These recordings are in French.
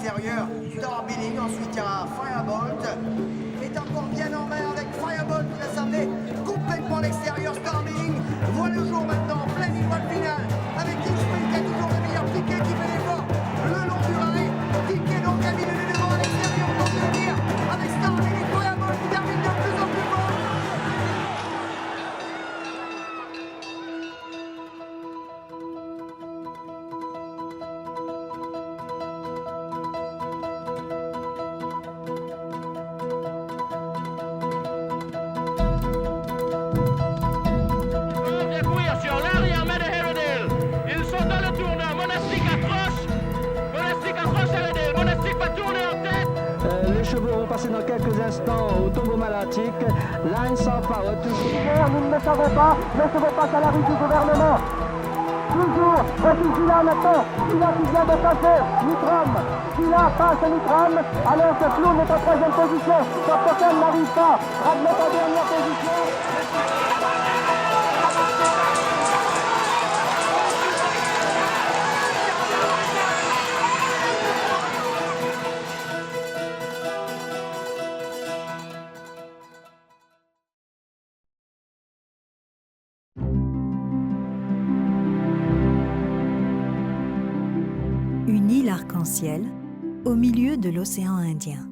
l'extérieur, Starbilling, ensuite il y a Firebolt, est encore bien en main avec Firebolt qui va s'amener complètement à l'extérieur, Starbilling voit le jour maintenant, pleine étoile finale, avec Kingsprint qui a toujours le meilleur piquet qui fait l'effort, le long du arrêt, piquet donc a mis le devant à l'extérieur, pour le dire, avec Starbilling, Firebolt qui termine de plus en plus fort. Les chevaux vont passer dans quelques instants au tombeau malatique. Line sans power, toujours. Nous ne le savons pas, les chevaux passent à la rue du gouvernement. Toujours, voici là maintenant, Gila qui vient de passer, Nitram, Gila passe Nitram, alors que Floun est en troisième position, Top n'arrive pas, Radmet en dernière position. Une île arc-en-ciel au milieu de l'océan Indien.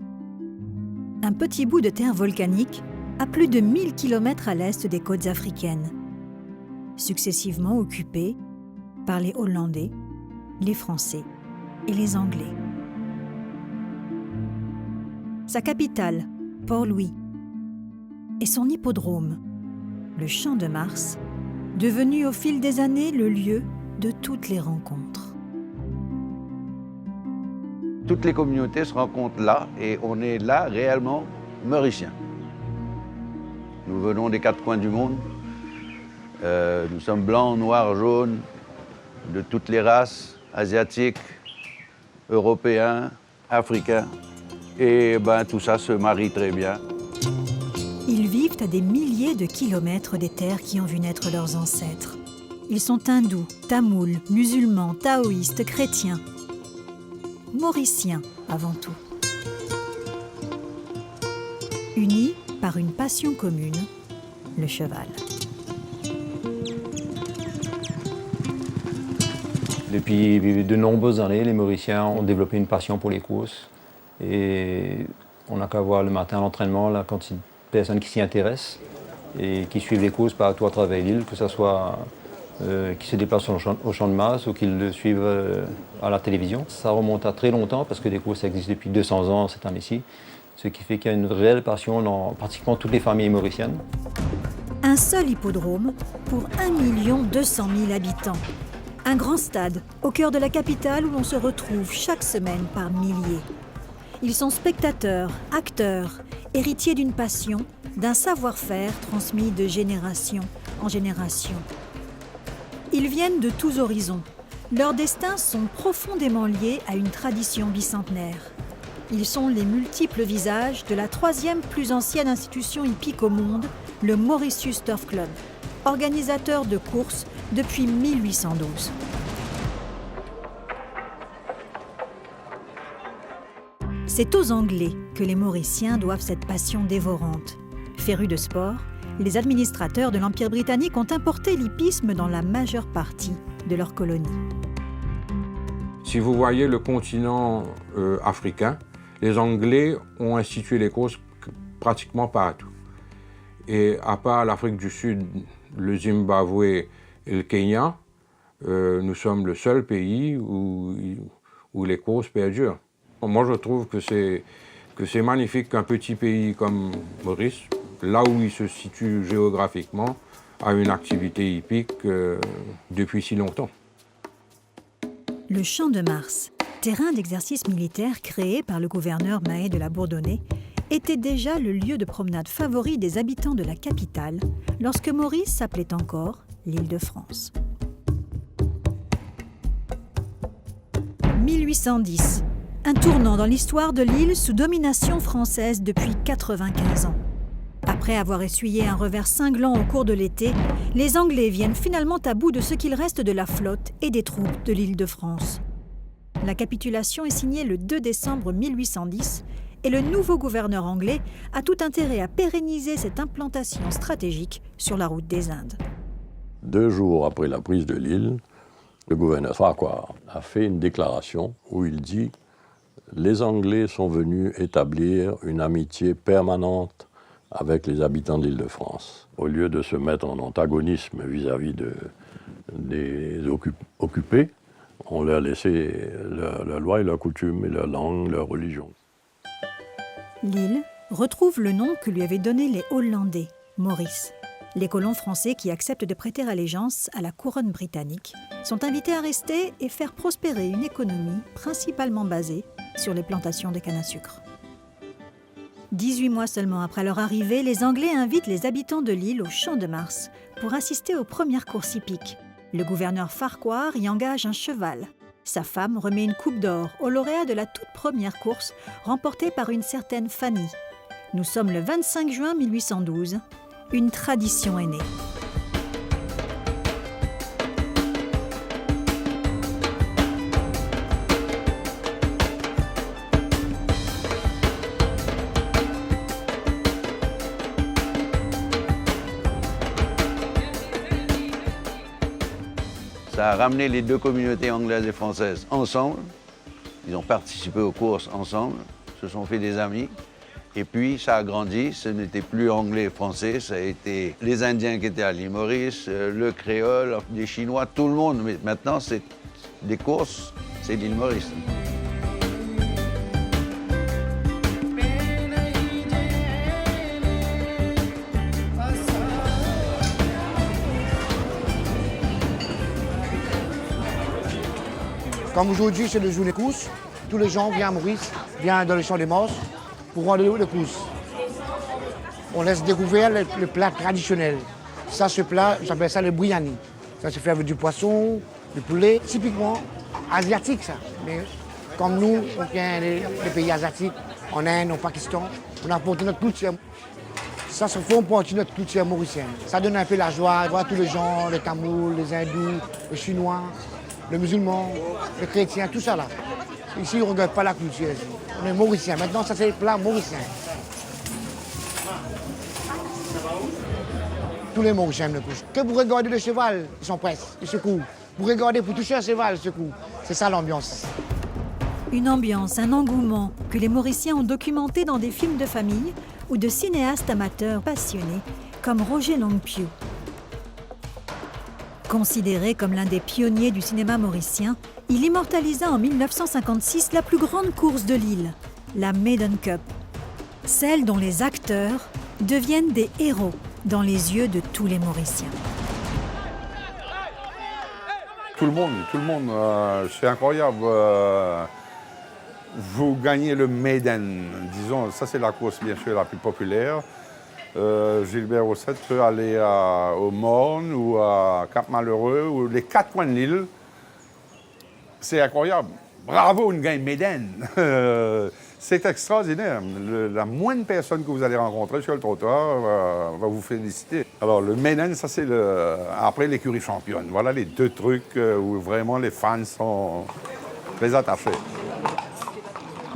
Un petit bout de terre volcanique à plus de 1000 km à l'est des côtes africaines, successivement occupée par les Hollandais, les Français et les Anglais. Sa capitale, Port-Louis, et son hippodrome, le Champ de Mars, devenu au fil des années le lieu de toutes les rencontres. Toutes les communautés se rencontrent là et on est là réellement mauriciens. Nous venons des quatre coins du monde. Nous sommes blancs, noirs, jaunes, de toutes les races, asiatiques, européens, africains. Et tout ça se marie très bien. Ils vivent à des milliers de kilomètres des terres qui ont vu naître leurs ancêtres. Ils sont hindous, tamouls, musulmans, taoïstes, chrétiens. Mauriciens avant tout. Unis par une passion commune, le cheval. Depuis de nombreuses années, les Mauriciens ont développé une passion pour les courses. Et on n'a qu'à voir le matin à l'entraînement la quantité de personnes qui s'y intéressent et qui suivent les courses partout à travers l'île, que ce soit qui se déplacent au champ de Mars ou qui le suivent à la télévision. Ça remonte à très longtemps parce que les courses existent depuis 200 ans cette année-ci, ce qui fait qu'il y a une réelle passion dans pratiquement toutes les familles mauriciennes. Un seul hippodrome pour 1 200 000 habitants. Un grand stade au cœur de la capitale où l'on se retrouve chaque semaine par milliers. Ils sont spectateurs, acteurs, héritiers d'une passion, d'un savoir-faire transmis de génération en génération. Ils viennent de tous horizons. Leurs destins sont profondément liés à une tradition bicentenaire. Ils sont les multiples visages de la 3e plus ancienne institution hippique au monde, le Mauritius Turf Club, organisateur de courses depuis 1812. C'est aux Anglais que les Mauriciens doivent cette passion dévorante. Férus de sport, les administrateurs de l'Empire britannique ont importé l'hippisme dans la majeure partie de leur colonie. Si vous voyez le continent africain, les Anglais ont institué les courses pratiquement partout. Et à part l'Afrique du Sud, le Zimbabwe et le Kenya, nous sommes le seul pays où les courses perdurent. Moi, je trouve que c'est magnifique qu'un petit pays comme Maurice, là où il se situe géographiquement, a une activité hippique depuis si longtemps. Le Champ de Mars, terrain d'exercice militaire créé par le gouverneur Mahé de la Bourdonnais, était déjà le lieu de promenade favori des habitants de la capitale lorsque Maurice s'appelait encore l'Île-de-France. 1810, un tournant dans l'histoire de l'île sous domination française depuis 95 ans. Après avoir essuyé un revers cinglant au cours de l'été, les Anglais viennent finalement à bout de ce qu'il reste de la flotte et des troupes de l'Île-de-France. La capitulation est signée le 2 décembre 1810 et le nouveau gouverneur anglais a tout intérêt à pérenniser cette implantation stratégique sur la route des Indes. 2 jours après la prise de l'île, le gouverneur Farquhar a fait une déclaration où il dit « Les Anglais sont venus établir une amitié permanente avec les habitants de l'Île-de-France. » Au lieu de se mettre en antagonisme vis-à-vis des occupés, on leur a laissé leurs lois et leurs coutumes, et leur langue, leur religion. L'île retrouve le nom que lui avaient donné les Hollandais, Maurice. Les colons français qui acceptent de prêter allégeance à la couronne britannique sont invités à rester et faire prospérer une économie principalement basée sur les plantations de canne à sucre. 18 mois seulement après leur arrivée, les Anglais invitent les habitants de l'île au Champ de Mars pour assister aux premières courses hippiques. Le gouverneur Farquhar y engage un cheval. Sa femme remet une coupe d'or au lauréat de la toute première course, remportée par une certaine Fanny. Nous sommes le 25 juin 1812. Une tradition est née. Ça a ramené les 2 communautés anglaises et françaises ensemble. Ils ont participé aux courses ensemble, se sont fait des amis. Et puis ça a grandi, ce n'était plus anglais et français, ça a été les Indiens qui étaient à l'île Maurice, le créole, les Chinois, tout le monde. Mais maintenant, c'est des courses, c'est l'île Maurice. Comme aujourd'hui, c'est le jour des courses, tous les gens viennent à Maurice, viennent dans le Champ des Mars pour voir les courses. On laisse découvrir le plat traditionnel. Ça, ce plat, j'appelle ça le biryani. Ça se fait avec du poisson, du poulet, typiquement asiatique ça. Mais comme nous, on vient des pays asiatiques, en Inde, au Pakistan, on apporte notre culture. Ça se fait partie de notre culture mauricienne. Ça donne un peu la joie, voir tous les gens, les Tamouls, les Hindous, les Chinois, les musulmans, les chrétiens, tout ça là. Ici, on ne regarde pas la culture. On est mauricien. Maintenant, ça c'est le plat mauricien. Tous les Mauriciens aiment le couche. Que vous regardez le cheval, ils sont prêts, ils secouent. Vous regardez pour toucher un cheval, ils secouent. C'est ça l'ambiance. Une ambiance, un engouement que les Mauriciens ont documenté dans des films de famille ou de cinéastes amateurs passionnés comme Roger Longpiu. Considéré comme l'un des pionniers du cinéma mauricien, il immortalisa en 1956 la plus grande course de l'île, la Maiden Cup. Celle dont les acteurs deviennent des héros dans les yeux de tous les Mauriciens. Tout le monde, c'est incroyable. Vous gagnez le Maiden, disons, ça c'est la course bien sûr la plus populaire. Gilbert Rossette peut aller au Morne ou à Cap-Malheureux ou les 4 coins de l'île. C'est incroyable. Bravo, une gagne Maiden. C'est extraordinaire. La moindre personne que vous allez rencontrer sur le trottoir va vous féliciter. Alors, le Maiden, ça c'est après l'écurie championne. Voilà les 2 trucs où vraiment les fans sont très attachés.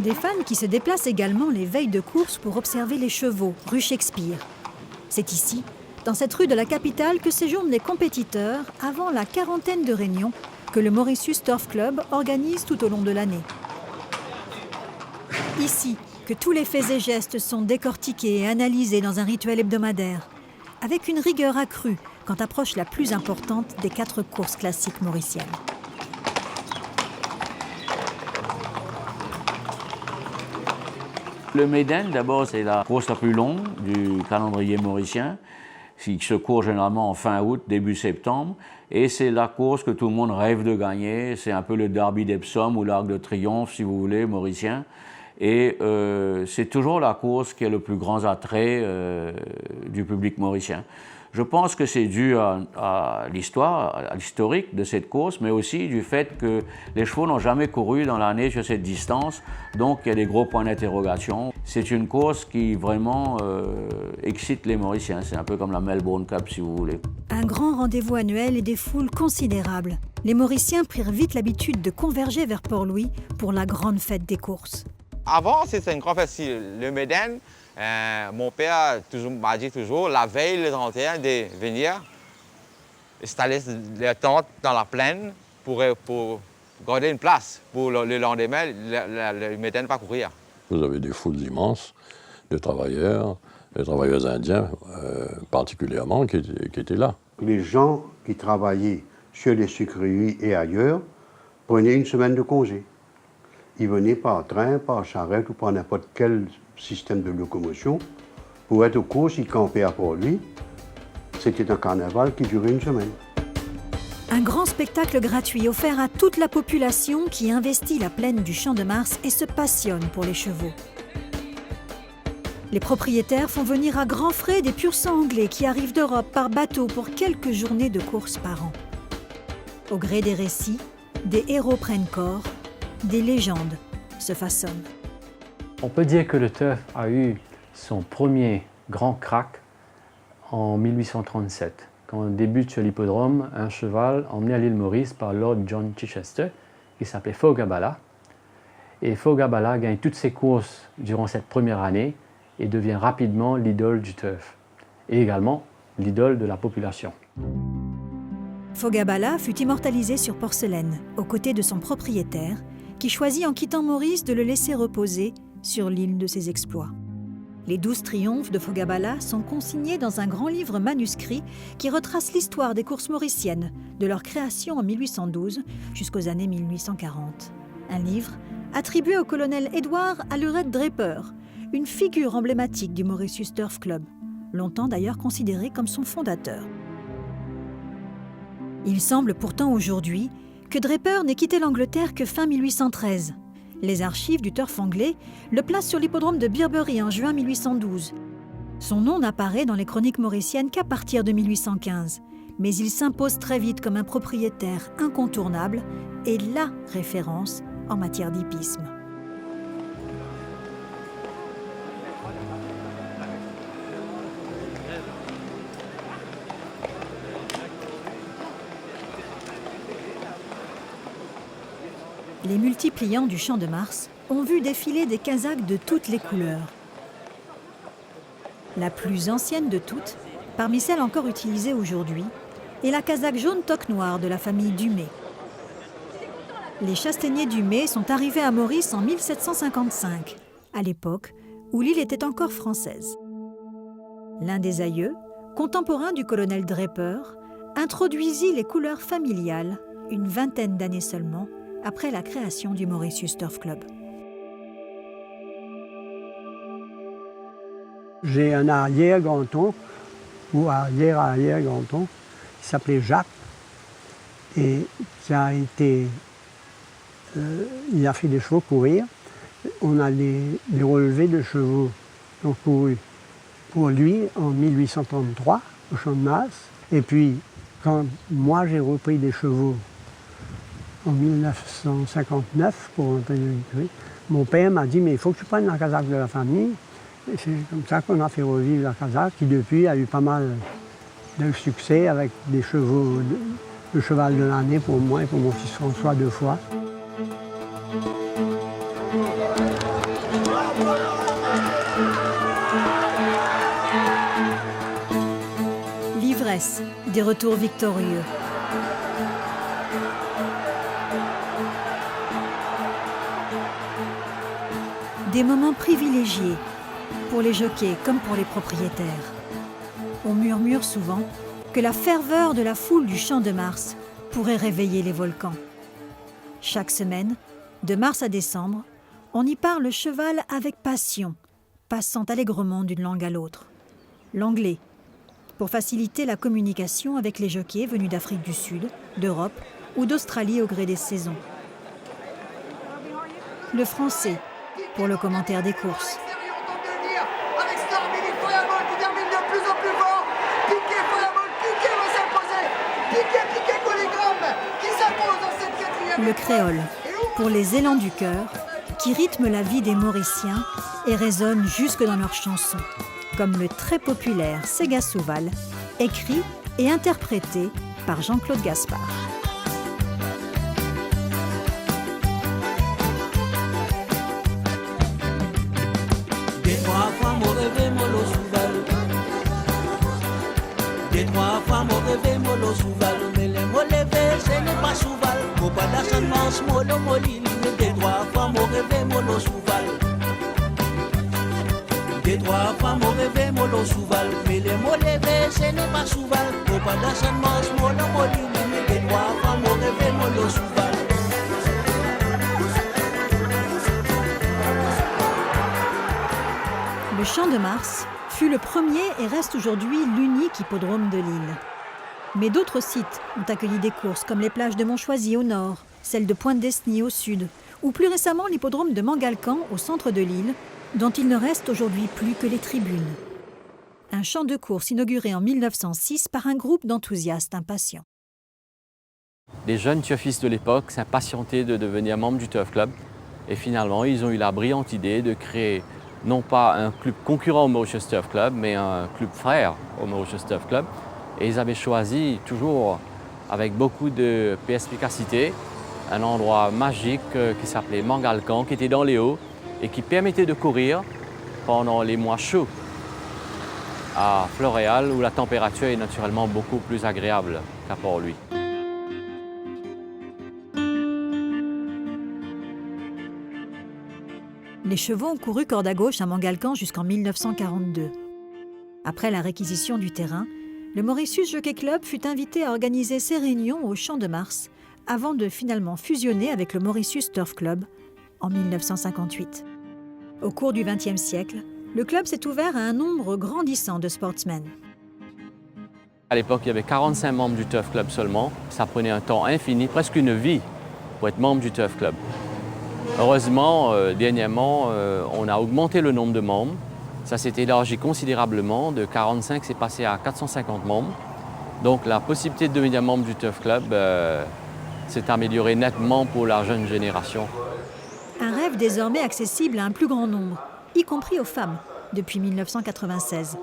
Des fans qui se déplacent également les veilles de course pour observer les chevaux, rue Shakespeare. C'est ici, dans cette rue de la capitale, que séjournent les compétiteurs avant la 40aine de réunions que le Mauritius Turf Club organise tout au long de l'année. Ici, que tous les faits et gestes sont décortiqués et analysés dans un rituel hebdomadaire, avec une rigueur accrue quand approche la plus importante des 4 courses classiques mauriciennes. Le Maiden, d'abord, c'est la course la plus longue du calendrier mauricien, qui se court généralement en fin août, début septembre. Et c'est la course que tout le monde rêve de gagner. C'est un peu le Derby d'Epsom ou l'Arc de Triomphe, si vous voulez, mauricien. Et c'est toujours la course qui a le plus grand attrait du public mauricien. Je pense que c'est dû à l'histoire, à l'historique de cette course, mais aussi du fait que les chevaux n'ont jamais couru dans l'année sur cette distance, donc il y a des gros points d'interrogation. C'est une course qui vraiment excite les Mauriciens, c'est un peu comme la Melbourne Cup si vous voulez. Un grand rendez-vous annuel et des foules considérables. Les Mauriciens prirent vite l'habitude de converger vers Port-Louis pour la grande fête des courses. Avant, c'était une grande fête. Le Méden, mon père m'a dit toujours, la veille, le 31, de venir installer les tentes dans la plaine pour garder une place. Pour le lendemain, le Méden va courir. Vous avez des foules immenses de travailleurs, les travailleurs indiens particulièrement, qui étaient là. Les gens qui travaillaient sur les sucreries et ailleurs prenaient une semaine de congé. Ils venaient par train, par charrette ou par n'importe quel système de locomotion. Pour être aux courses, ils campaient à Port-Louis. C'était un carnaval qui durait une semaine. Un grand spectacle gratuit offert à toute la population qui investit la plaine du Champ de Mars et se passionne pour les chevaux. Les propriétaires font venir à grands frais des pur-sang anglais qui arrivent d'Europe par bateau pour quelques journées de course par an. Au gré des récits, des héros prennent corps, des légendes se façonnent. On peut dire que le turf a eu son premier grand crack en 1837, quand on débute sur l'hippodrome un cheval emmené à l'île Maurice par Lord John Chichester, qui s'appelait Fogabala. Et Fogabala gagne toutes ses courses durant cette première année et devient rapidement l'idole du turf, et également l'idole de la population. Fogabala fut immortalisé sur porcelaine, aux côtés de son propriétaire, qui choisit en quittant Maurice de le laisser reposer sur l'île de ses exploits. Les 12 triomphes de Fogabala sont consignés dans un grand livre manuscrit qui retrace l'histoire des courses mauriciennes, de leur création en 1812 jusqu'aux années 1840. Un livre attribué au colonel Edward Alluret Draper, une figure emblématique du Mauritius Turf Club, longtemps d'ailleurs considéré comme son fondateur. Il semble pourtant aujourd'hui que Draper n'ait quitté l'Angleterre que fin 1813. Les archives du turf anglais le placent sur l'hippodrome de Birbury en juin 1812. Son nom n'apparaît dans les chroniques mauriciennes qu'à partir de 1815, mais il s'impose très vite comme un propriétaire incontournable et la référence en matière d'hippisme. Les multipliants du Champ de Mars ont vu défiler des casaques de toutes les couleurs. La plus ancienne de toutes, parmi celles encore utilisées aujourd'hui, est la casaque jaune toque noire de la famille Dumay. Les chastaniers Dumay sont arrivés à Maurice en 1755, à l'époque où l'île était encore française. L'un des aïeux, contemporain du colonel Draper, introduisit les couleurs familiales une vingtaine d'années seulement après la création du Mauritius Turf Club. J'ai un arrière-grand-oncle, ou arrière-arrière-grand-oncle, qui s'appelait Jacques, et qui a été... il a fait des chevaux courir. On a des relevés de chevaux qui ont couru pour lui en 1833, au Champ de Mars. Et puis, quand moi j'ai repris des chevaux en 1959 pour rentrer dans l'écurie, mon père m'a dit « mais il faut que tu prennes la casaque de la famille ». Et c'est comme ça qu'on a fait revivre la casaque, qui depuis a eu pas mal de succès avec des chevaux, le cheval de l'année pour moi et pour mon fils François 2 fois. L'ivresse des retours victorieux. Des moments privilégiés pour les jockeys comme pour les propriétaires. On murmure souvent que la ferveur de la foule du Champ de Mars pourrait réveiller les volcans. Chaque semaine, de mars à décembre, on y parle cheval avec passion, passant allègrement d'une langue à l'autre. L'anglais, pour faciliter la communication avec les jockeys venus d'Afrique du Sud, d'Europe ou d'Australie au gré des saisons. Le français, pour le commentaire des courses. Avec Stormy, Fire Bolt qui termine de plus en plus fort. Piqué le créole, pour les élans du cœur, qui rythment la vie des Mauriciens et résonnent jusque dans leurs chansons, comme le très populaire Sega Souval, écrit et interprété par Jean-Claude Gaspard. Des trois fois mon rêve molo souval, mais les mots levés ce n'est pas souval. Mon pas d'ascendance molo molini, des trois fois mon rêve molo souval. Des trois fois mon rêve molo souval, mais les mots levés ce n'est pas souval. Mon pas d'ascendance molo molini, des trois fois mon rêve molo souval. Le Champ de Mars fut le premier et reste aujourd'hui l'unique hippodrome de l'île. Mais d'autres sites ont accueilli des courses comme les plages de Montchoisy au nord, celles de Pointe-Desny au sud, ou plus récemment l'hippodrome de Mangalcan au centre de l'île, dont il ne reste aujourd'hui plus que les tribunes. Un champ de course inauguré en 1906 par un groupe d'enthousiastes impatients. Les jeunes turfistes de l'époque s'impatientaient de devenir membres du Turf Club et finalement ils ont eu la brillante idée de créer non pas un club concurrent au Mauritius Turf Club, mais un club frère au Mauritius Turf Club. Et ils avaient choisi, toujours avec beaucoup de perspicacité, un endroit magique qui s'appelait Mangalcan, qui était dans les hauts et qui permettait de courir pendant les mois chauds à Floréal, où la température est naturellement beaucoup plus agréable qu'à Port-Louis. Les chevaux ont couru corde à gauche à Mangalcan jusqu'en 1942. Après la réquisition du terrain, le Mauritius Jockey Club fut invité à organiser ses réunions au Champ de Mars avant de finalement fusionner avec le Mauritius Turf Club en 1958. Au cours du XXe siècle, le club s'est ouvert à un nombre grandissant de sportsmen. À l'époque, il y avait 45 membres du Turf Club seulement. Ça prenait un temps infini, presque une vie, pour être membre du Turf Club. Heureusement, dernièrement, on a augmenté le nombre de membres. Ça s'est élargi considérablement. De 45, c'est passé à 450 membres. Donc la possibilité de devenir membre du Turf Club s'est améliorée nettement pour la jeune génération. Un rêve désormais accessible à un plus grand nombre, y compris aux femmes, depuis 1996.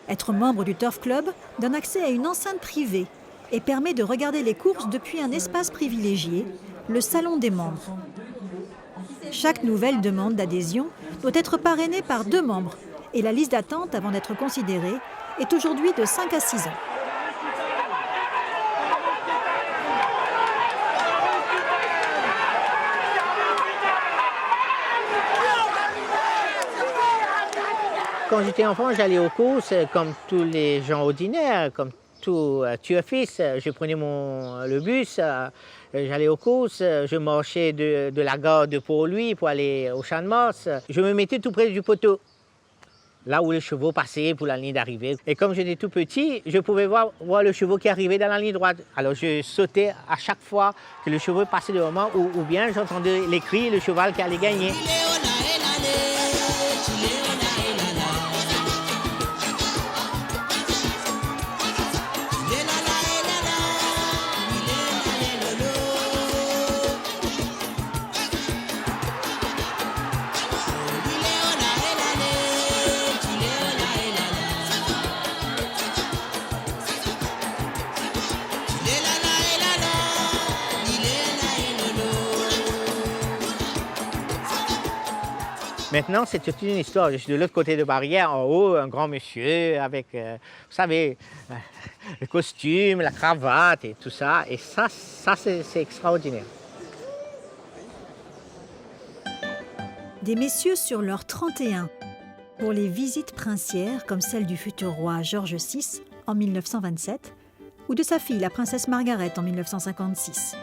Être membre du Turf Club donne accès à une enceinte privée et permet de regarder les courses depuis un espace privilégié, le salon des membres. Chaque nouvelle demande d'adhésion doit être parrainée par 2 membres et la liste d'attente avant d'être considérée est aujourd'hui de 5 à 6 ans. Quand j'étais enfant, j'allais aux courses comme tous les gens ordinaires, comme tout turfiste. Je prenais le bus, j'allais aux courses, je marchais de la gare de Port-Louis pour aller au Champ de Mars. Je me mettais tout près du poteau, là où les chevaux passaient pour la ligne d'arrivée. Et comme j'étais tout petit, je pouvais voir le chevaux qui arrivait dans la ligne droite. Alors je sautais à chaque fois que le chevaux passait devant moi, ou bien j'entendais les cris, le cheval qui allait gagner. Maintenant, c'est toute une histoire. Je suis de l'autre côté de barrière, en haut, un grand monsieur avec, vous savez, le costume, la cravate et tout ça. Et ça c'est extraordinaire. Des messieurs sur leur 31 pour les visites princières comme celle du futur roi George VI en 1927 ou de sa fille, la princesse Margaret, en 1956.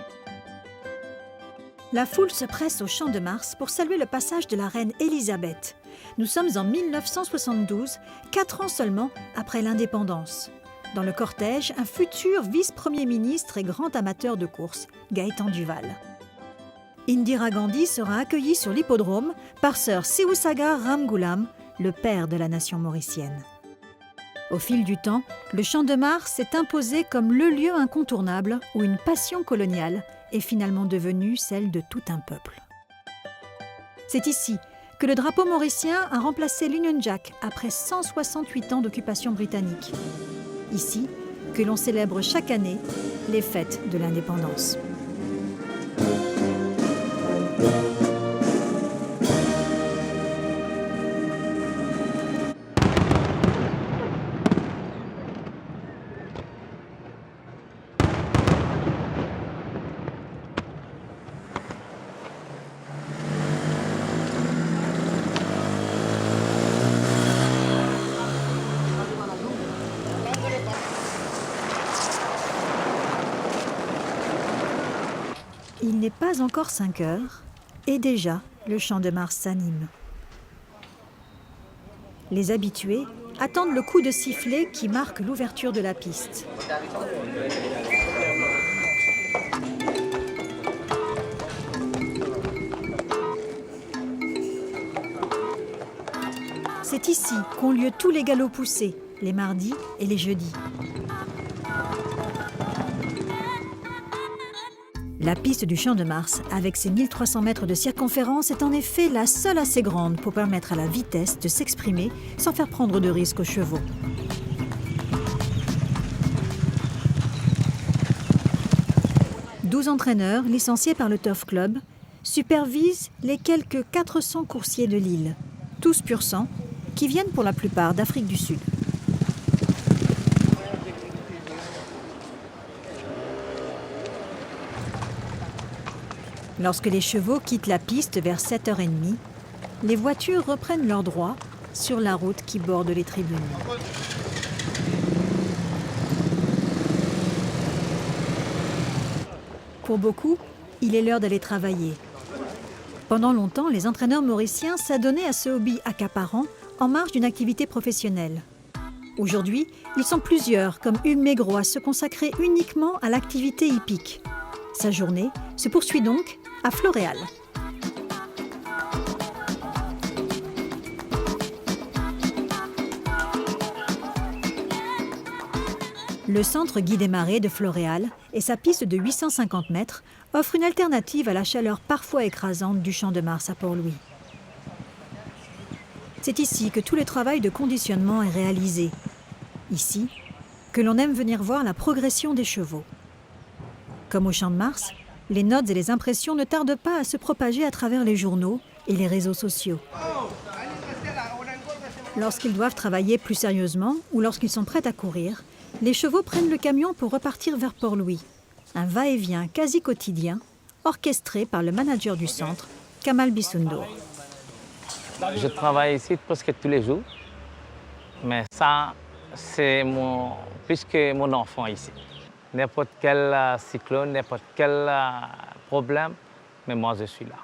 La foule se presse au Champ de Mars pour saluer le passage de la reine Élisabeth. Nous sommes en 1972, 4 ans seulement après l'indépendance. Dans le cortège, un futur vice-premier ministre et grand amateur de course, Gaëtan Duval. Indira Gandhi sera accueillie sur l'hippodrome par Sir Sivasagar Ramgoolam, le père de la nation mauricienne. Au fil du temps, le Champ de Mars s'est imposé comme le lieu incontournable où une passion coloniale est finalement devenue celle de tout un peuple. C'est ici que le drapeau mauricien a remplacé l'Union Jack après 168 ans d'occupation britannique. Ici que l'on célèbre chaque année les fêtes de l'indépendance. Il n'est pas encore 5 heures et déjà le Champ de Mars s'anime. Les habitués attendent le coup de sifflet qui marque l'ouverture de la piste. C'est ici qu'ont lieu tous les galops poussés, les mardis et les jeudis. La piste du Champ de Mars, avec ses 1300 mètres de circonférence, est en effet la seule assez grande pour permettre à la vitesse de s'exprimer sans faire prendre de risques aux chevaux. « 12 entraîneurs, licenciés par le Turf Club, supervisent les quelques 400 coursiers de l'île, tous pur sang, qui viennent pour la plupart d'Afrique du Sud. Lorsque les chevaux quittent la piste vers 7h30, les voitures reprennent leur droit sur la route qui borde les tribunes. Pour beaucoup, il est l'heure d'aller travailler. Pendant longtemps, les entraîneurs mauriciens s'adonnaient à ce hobby accaparant en marge d'une activité professionnelle. Aujourd'hui, ils sont plusieurs, comme Hugues Maigreau, à se consacrer uniquement à l'activité hippique. Sa journée se poursuit donc à Floréal. Le centre Guy Desmarais de Floréal et sa piste de 850 mètres offrent une alternative à la chaleur parfois écrasante du Champ de Mars à Port-Louis. C'est ici que tout le travail de conditionnement est réalisé. Ici que l'on aime venir voir la progression des chevaux. Comme au Champ de Mars, les notes et les impressions ne tardent pas à se propager à travers les journaux et les réseaux sociaux. Lorsqu'ils doivent travailler plus sérieusement ou lorsqu'ils sont prêts à courir, les chevaux prennent le camion pour repartir vers Port-Louis. Un va-et-vient quasi quotidien, orchestré par le manager du centre, Kamal Bissoundour. Je travaille ici presque tous les jours, mais ça, c'est plus que mon enfant ici. N'importe quel cyclone, n'importe quel problème, mais moi je suis là.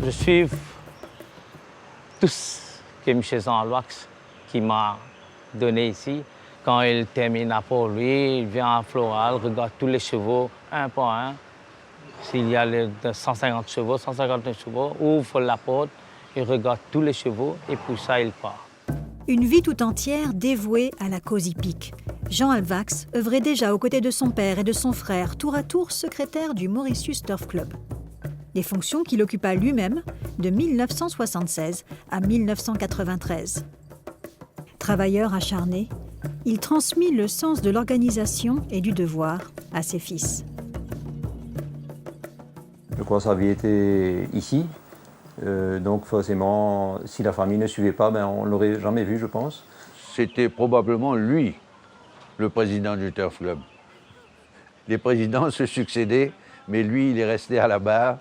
Je suis tous que Michel Jean-Loix qui m'a donné ici. Quand il termine à Port-Louis, il vient à Floréal, regarde tous les chevaux, un par un. S'il y a 150 chevaux, 159 chevaux, ouvre la porte, il regarde tous les chevaux et puis ça, il part. Une vie tout entière dévouée à la cause hippique. Jean Alvax œuvrait déjà aux côtés de son père et de son frère, tour à tour secrétaire du Mauritius Turf Club. Des fonctions qu'il occupa lui-même de 1976 à 1993. Travailleur acharné, il transmit le sens de l'organisation et du devoir à ses fils. Je crois que sa vie était ici. Donc forcément, si la famille ne suivait pas, on ne l'aurait jamais vu, je pense. C'était probablement lui, le président du Turf Club. Les présidents se succédaient, mais lui, il est resté à la barre.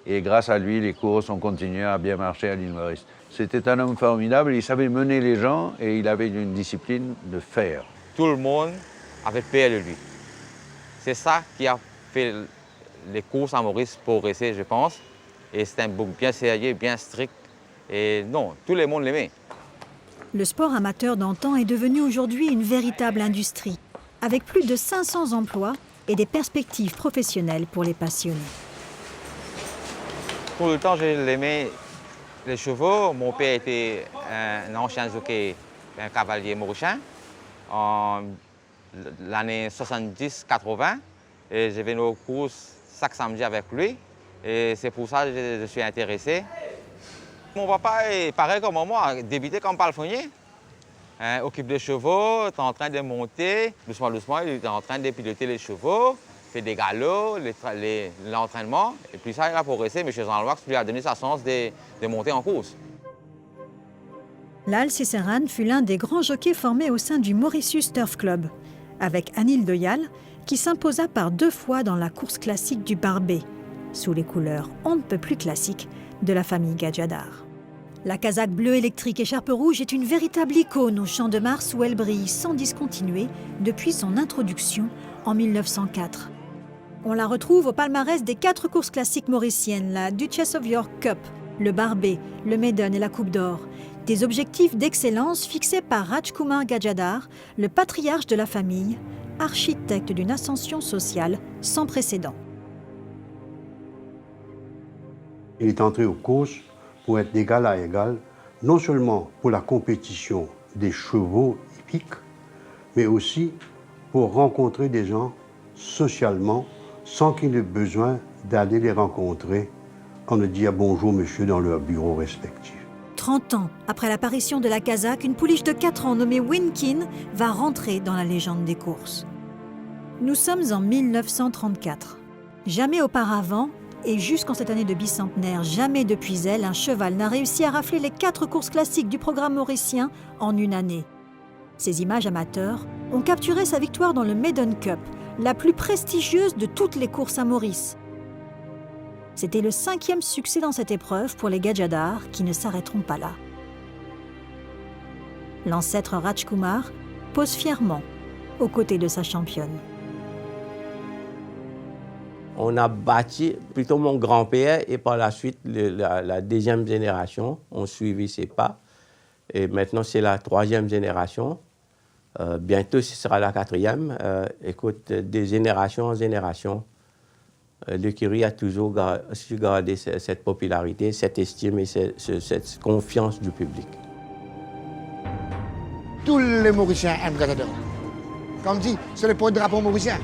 Et grâce à lui, les courses ont continué à bien marcher à l'île Maurice. C'était un homme formidable, il savait mener les gens et il avait une discipline de fer. Tout le monde avait peur de lui. C'est ça qui a fait les courses à Maurice progresser, je pense. Et c'était un bouc bien sérieux, bien strict. Et non, tout le monde l'aimait. Le sport amateur d'antan est devenu aujourd'hui une véritable industrie. avec plus de 500 emplois et des perspectives professionnelles pour les passionnés. Tout le temps, j'ai aimé les chevaux. Mon père était un ancien jockey, un cavalier mauricien, en l'année 70-80. Et je venais aux courses chaque samedi avec lui. Et c'est pour ça que je suis intéressé. Mon papa est pareil comme moi, débuté comme palefrenier. Occupe des chevaux, est en train de monter. Doucement, doucement, il est en train de piloter les chevaux, fait des galops, l'entraînement. Et puis ça, il a progressé. M. Jean-Loax lui a donné sa chance de monter en course. Lal Cicéran fut l'un des grands jockeys formés au sein du Mauritius Turf Club, avec Anil Doyal, qui s'imposa par 2 fois dans la course classique du Barbet, sous les couleurs on ne peut plus classiques de la famille Gadjadar. La casaque bleue électrique écharpe rouge est une véritable icône au Champ de Mars où elle brille sans discontinuer depuis son introduction en 1904. On la retrouve au palmarès des 4 courses classiques mauriciennes, la Duchess of York Cup, le Barbet, le Maiden et la Coupe d'Or. Des objectifs d'excellence fixés par Rajkumar Gadjadar, le patriarche de la famille, architecte d'une ascension sociale sans précédent. Il est entré aux courses pour être d'égal à égal, non seulement pour la compétition des chevaux hippiques, mais aussi pour rencontrer des gens socialement, sans qu'il ait besoin d'aller les rencontrer en ne disant bonjour monsieur dans leur bureau respectif. 30 ans après l'apparition de la casaque, une pouliche de 4 ans nommée Winkin va rentrer dans la légende des courses. Nous sommes en 1934. Jamais auparavant, et jusqu'en cette année de bicentenaire, jamais depuis elle, un cheval n'a réussi à rafler les 4 courses classiques du programme mauricien en une année. Ces images amateurs ont capturé sa victoire dans le Maiden Cup, la plus prestigieuse de toutes les courses à Maurice. C'était le 5e succès dans cette épreuve pour les Gadjadar qui ne s'arrêteront pas là. L'ancêtre Rajkumar pose fièrement aux côtés de sa championne. On a bâti, plutôt mon grand-père et par la suite la 2e génération ont suivi ses pas. Et maintenant c'est la 3e génération. Bientôt ce sera la 4e. Écoute, de génération en génération, l'écurie a toujours su garder cette popularité, cette estime et cette confiance du public. Tous les Mauriciens aiment Gadjadar. Comme dit, c'est le porte-drapeau mauricien.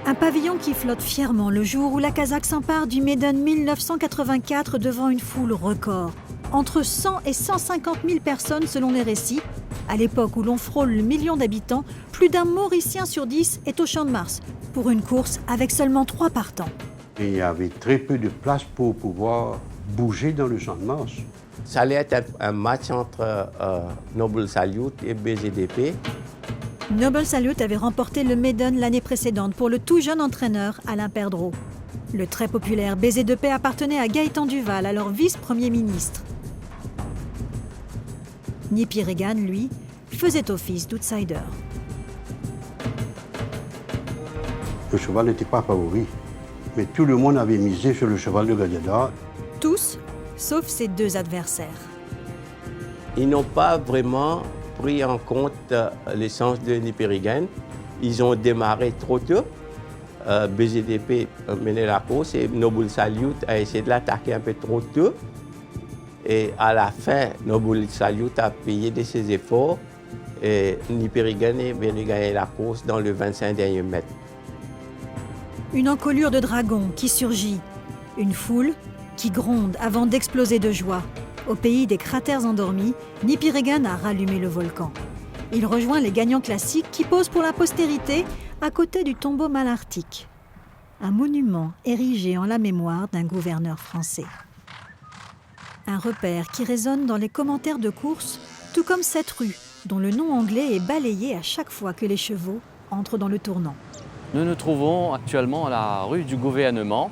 Un pavillon qui flotte fièrement le jour où la casaque s'empare du Maiden 1984 devant une foule record. Entre 100 et 150 000 personnes selon les récits. À l'époque où l'on frôle le million d'habitants, plus d'un Mauricien sur 10 est au Champ de Mars pour une course avec seulement 3 partants. Et il y avait très peu de place pour pouvoir bouger dans le Champ de Mars. Ça allait être un match entre Noble Salute et BZDP. Noble Salute avait remporté le Maiden l'année précédente pour le tout jeune entraîneur Alain Perdreau. Le très populaire BZ2P appartenait à Gaëtan Duval, alors vice-premier ministre. Nippy Regan, lui, faisait office d'outsider. Le cheval n'était pas favori, mais tout le monde avait misé sur le cheval de Gadjadar. Tous, sauf ses 2 adversaires. Ils n'ont pas vraiment pris en compte l'essence de Nippy Regan. Ils ont démarré trop tôt. BZDP menait la course et Noble Salute a essayé de l'attaquer un peu trop tôt. Et à la fin, Noble Salute a payé de ses efforts et Nippy Regan est venu gagner la course dans le 25 derniers mètres. Une encolure de dragon qui surgit. Une foule qui gronde avant d'exploser de joie. Au pays des cratères endormis, Nippy Regan a rallumé le volcan. Il rejoint les gagnants classiques qui posent pour la postérité à côté du tombeau malartique. Un monument érigé en la mémoire d'un gouverneur français. Un repère qui résonne dans les commentaires de course, tout comme cette rue, dont le nom anglais est balayé à chaque fois que les chevaux entrent dans le tournant. Nous nous trouvons actuellement à la rue du gouvernement,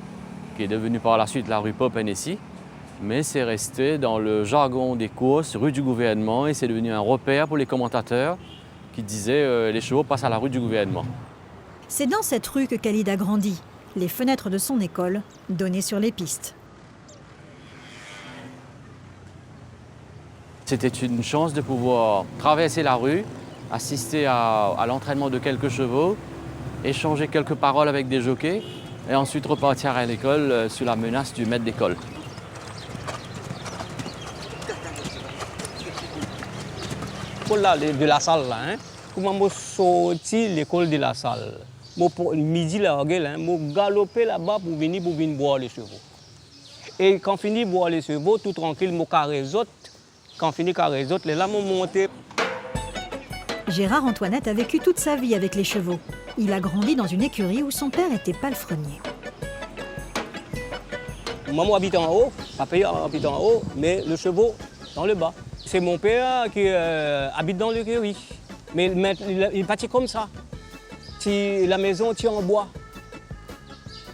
qui est devenue par la suite la rue Pope-Hennessy, mais c'est resté dans le jargon des courses, rue du gouvernement, et c'est devenu un repère pour les commentateurs qui disaient les chevaux passent à la rue du gouvernement. C'est dans cette rue que Khalid a grandi. Les fenêtres de son école donnaient sur les pistes. C'était une chance de pouvoir traverser la rue assister à l'entraînement de quelques chevaux, échanger quelques paroles avec des jockeys et ensuite repartir à l'école sous la menace du maître d'école. Là, de la salle, là, hein? Comment je sorti l'école de la salle? Midi, là, je galopais là-bas pour venir boire les chevaux. Et quand je finis de boire les chevaux, tout tranquille, je carré les autres. Quand je finis de carré les autres, là, je monte. Gérard Antoinette a vécu toute sa vie avec les chevaux. Il a grandi dans une écurie où son père était palefrenier. Maman habite en haut, papa habite en haut, mais le chevaux dans le bas. C'est mon père qui habite dans l'écurie. Mais il est parti comme ça. La maison tient en bois.